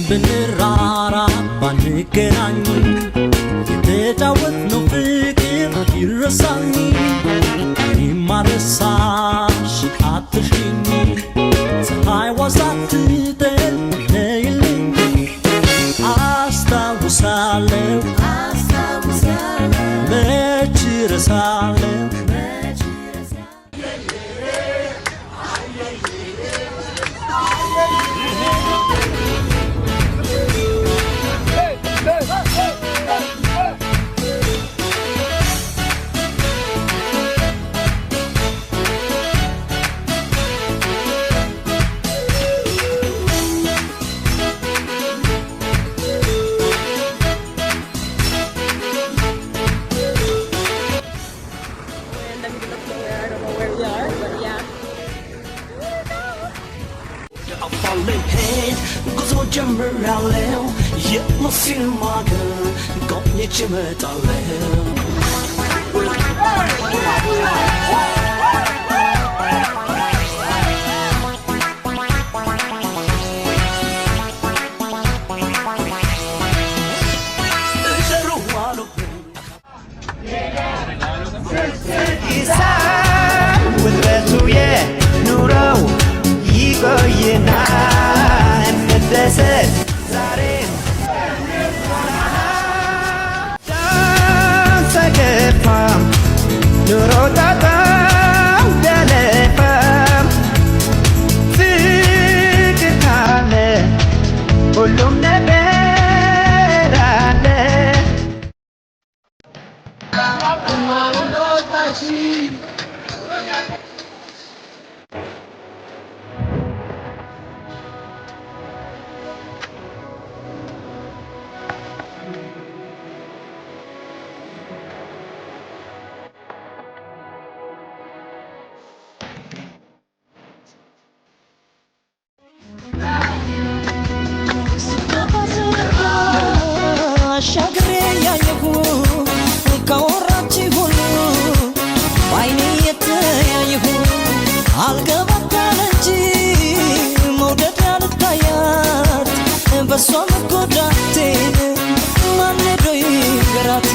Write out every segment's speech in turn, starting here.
بنرارا بانكراني يتجاوزنا فكر يرساني ما رساش عطشيني ፀሐይ ወሳትተል ነይልኝ አስታውሳለሁ መች ረሳለሁ ጉዞ ጀምራለሁ የሙስሊም አገር ጎብኝቼ እመጣለሁ በሷም ጎዳቴ ማነዶ ይገራት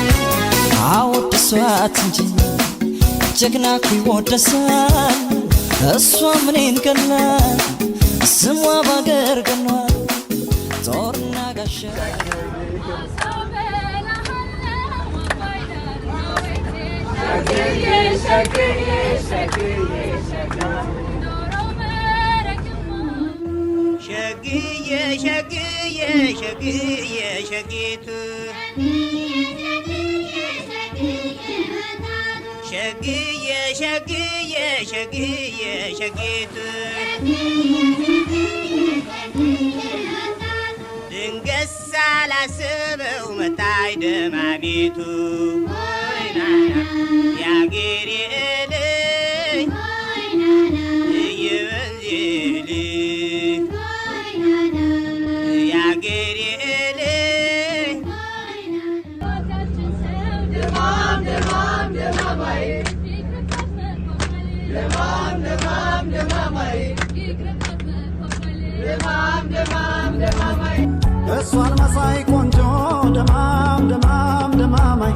አወድሷት እንጂ ጀግና ይወደሳል እሷ ምንን ገና ስሟ ባገር ገና ጦርና ጋሻ شقيت ድንገት ሳላስበው መጣች ደማሚቱ ያገሬ ልጅ እሷን መሳይ ቆንጆ ደማም ደማም ደማማይ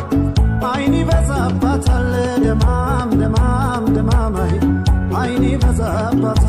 አይኒ በዛባታል ደማም ደማም ደማማይ አይኒ በዛባታል